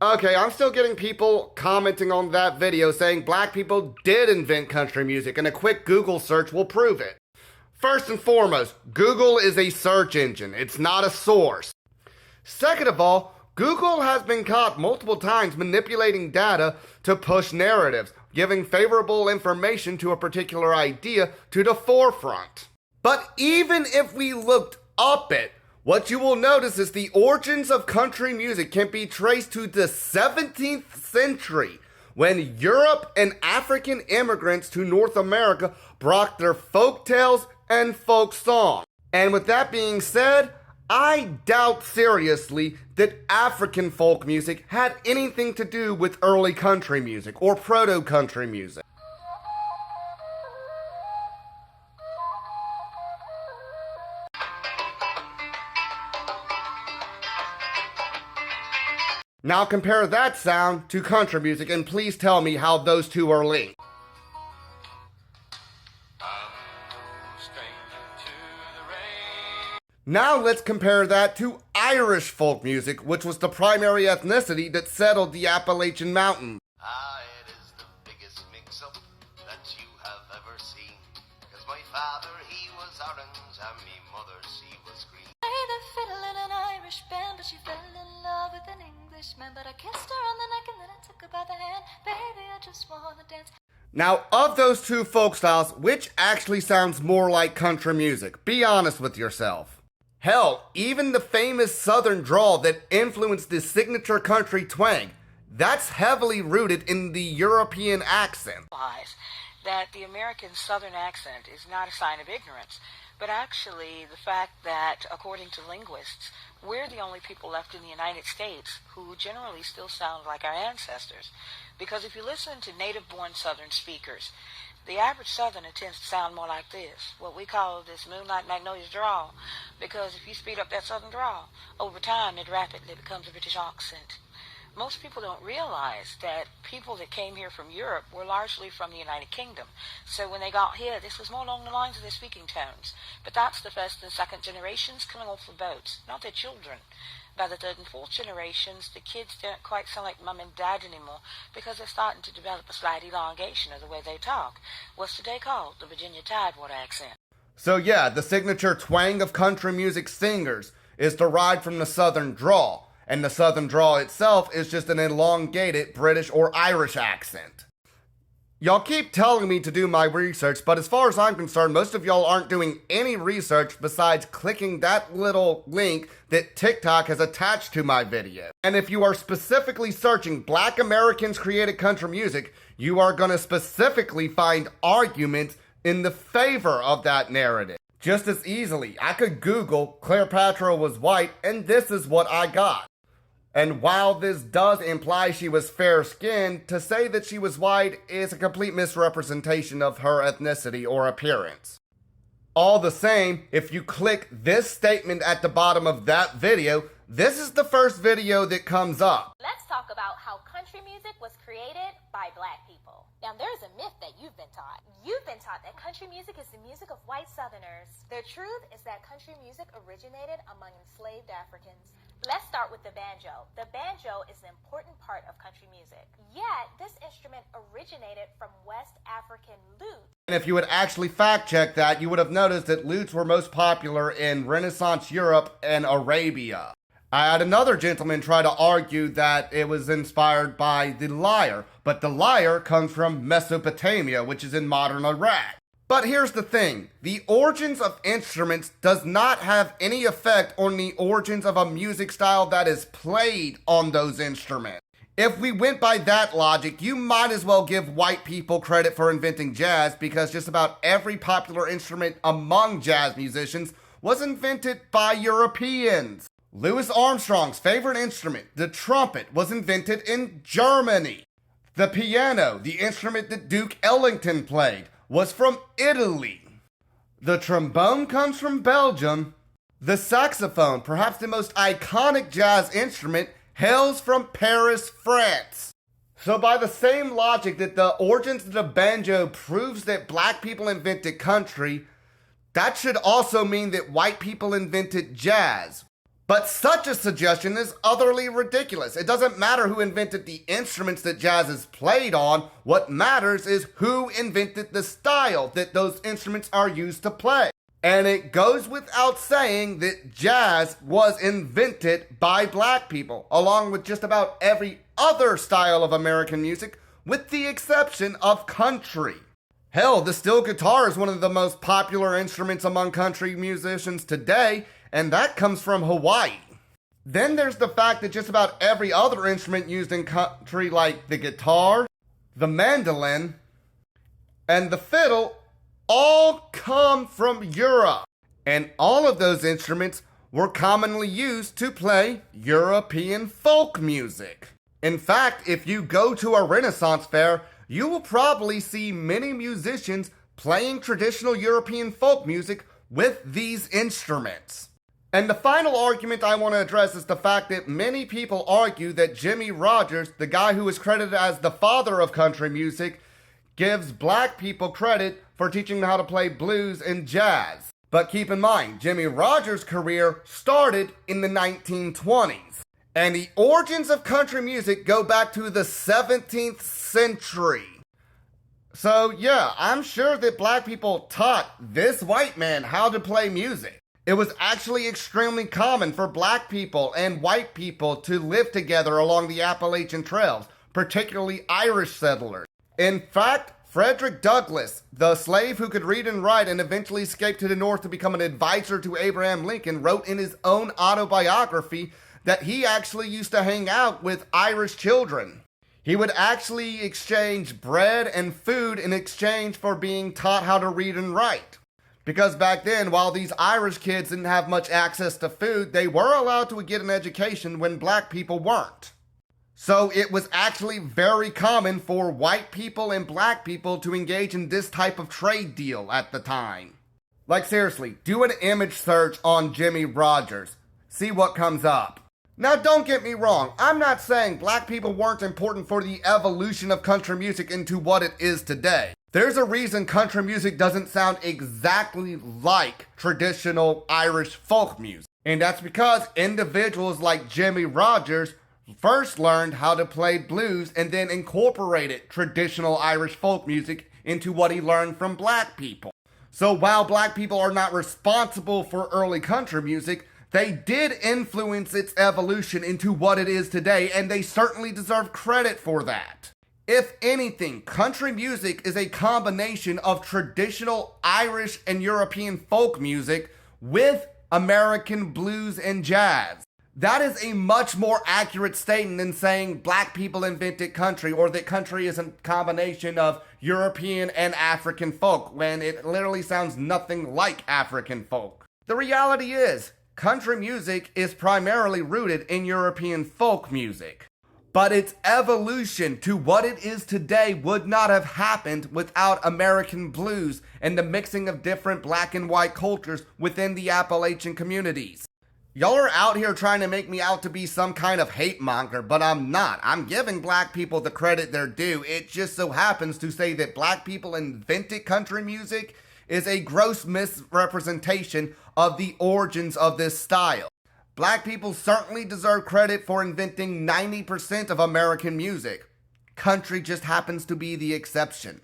Okay, I'm still getting people commenting on that video saying black people did invent country music, and a quick Google search will prove it. First and foremost, Google is a search engine. It's not a source. Second of all, Google has been caught multiple times manipulating data to push narratives, giving favorable information to a particular idea to the forefront. But even if we looked up it, what you will notice is the origins of country music can be traced to the 17th century, when Europe and African immigrants to North America brought their folk tales and folk songs. And with that being said, I doubt seriously that African folk music had anything to do with early country music or proto-country music. Now compare that sound to country music and please tell me how those two are linked. Now let's compare that to Irish folk music, which was the primary ethnicity that settled the Appalachian Mountains. It is the biggest mix-up that you have ever seen. 'Cause my father, he was orange, and me mother, she was green. Played the fiddle in an Irish band, but she fell in love with an Englishman. But I kissed her on the neck and then I took her by the hand. Baby, I just wanna dance. Now, of those two folk styles, which actually sounds more like country music? Be honest with yourself. Hell, even the famous Southern drawl that influenced the signature country twang, that's heavily rooted in the European accent. That the American Southern accent is not a sign of ignorance, but actually the fact that, according to linguists, we're the only people left in the United States who generally still sound like our ancestors. Because if you listen to native-born Southern speakers, the average Southerner tends to sound more like this, what we call this Moonlight Magnolia's drawl, because if you speed up that Southern drawl, over time it rapidly becomes a British accent. Most people don't realize that people that came here from Europe were largely from the United Kingdom. So when they got here, this was more along the lines of their speaking tones. But that's the first and second generations coming off the boats, not their children. By the third and fourth generations, the kids don't quite sound like mum and dad anymore because they're starting to develop a slight elongation of the way they talk. What's today called the Virginia Tidewater accent. So yeah, the signature twang of country music singers is derived from the Southern drawl, and the Southern drawl itself is just an elongated British or Irish accent. Y'all keep telling me to do my research, but as far as I'm concerned, most of y'all aren't doing any research besides clicking that little link that TikTok has attached to my video. And if you are specifically searching Black Americans created country music, you are gonna specifically find arguments in the favor of that narrative. Just as easily, I could Google Cleopatra was white, and this is what I got. And while this does imply she was fair-skinned, to say that she was white is a complete misrepresentation of her ethnicity or appearance. All the same, if you click this statement at the bottom of that video, this is the first video that comes up. Let's talk about how country music was created by black people. Now, there's a myth that you've been taught. You've been taught that country music is the music of white Southerners. The truth is that country music originated among enslaved Africans. Let's start with the banjo. The banjo is an important part of country music. Yet, this instrument originated from West African lutes. And if you would actually fact check that, you would have noticed that lutes were most popular in Renaissance Europe and Arabia. I had another gentleman try to argue that it was inspired by the lyre, but the lyre comes from Mesopotamia, which is in modern Iraq. But here's the thing, the origins of instruments does not have any effect on the origins of a music style that is played on those instruments. If we went by that logic, you might as well give white people credit for inventing jazz, because just about every popular instrument among jazz musicians was invented by Europeans. Louis Armstrong's favorite instrument, the trumpet, was invented in Germany. The piano, the instrument that Duke Ellington played, was from Italy. The trombone comes from Belgium. The saxophone, perhaps the most iconic jazz instrument, hails from Paris, France. So by the same logic that the origins of the banjo proves that black people invented country, that should also mean that white people invented jazz. But such a suggestion is utterly ridiculous. It doesn't matter who invented the instruments that jazz is played on. What matters is who invented the style that those instruments are used to play. And it goes without saying that jazz was invented by black people, along with just about every other style of American music, with the exception of country. Hell, the steel guitar is one of the most popular instruments among country musicians today, and that comes from Hawaii. Then there's the fact that just about every other instrument used in country, like the guitar, the mandolin, and the fiddle, all come from Europe. And all of those instruments were commonly used to play European folk music. In fact, if you go to a Renaissance fair, you will probably see many musicians playing traditional European folk music with these instruments. And the final argument I want to address is the fact that many people argue that Jimmie Rodgers, the guy who is credited as the father of country music, gives black people credit for teaching them how to play blues and jazz. But keep in mind, Jimmie Rodgers' career started in the 1920s. And the origins of country music go back to the 17th century. So yeah, I'm sure that black people taught this white man how to play music. It was actually extremely common for black people and white people to live together along the Appalachian Trails, particularly Irish settlers. In fact, Frederick Douglass, the slave who could read and write and eventually escaped to the North to become an advisor to Abraham Lincoln, wrote in his own autobiography that he actually used to hang out with Irish children. He would actually exchange bread and food in exchange for being taught how to read and write. Because back then, while these Irish kids didn't have much access to food, they were allowed to get an education when black people weren't. So it was actually very common for white people and black people to engage in this type of trade deal at the time. Like seriously, do an image search on Jimmie Rodgers. See what comes up. Now don't get me wrong, I'm not saying black people weren't important for the evolution of country music into what it is today. There's a reason country music doesn't sound exactly like traditional Irish folk music. And that's because individuals like Jimmie Rodgers first learned how to play blues and then incorporated traditional Irish folk music into what he learned from black people. So while black people are not responsible for early country music, they did influence its evolution into what it is today, and they certainly deserve credit for that. If anything, country music is a combination of traditional Irish and European folk music with American blues and jazz. That is a much more accurate statement than saying black people invented country, or that country is a combination of European and African folk, when it literally sounds nothing like African folk. The reality is, country music is primarily rooted in European folk music. But its evolution to what it is today would not have happened without American blues and the mixing of different black and white cultures within the Appalachian communities. Y'all are out here trying to make me out to be some kind of hate monger, but I'm not. I'm giving black people the credit they're due. It just so happens to say that black people invented country music is a gross misrepresentation of the origins of this style. Black people certainly deserve credit for inventing 90% of American music. Country just happens to be the exception.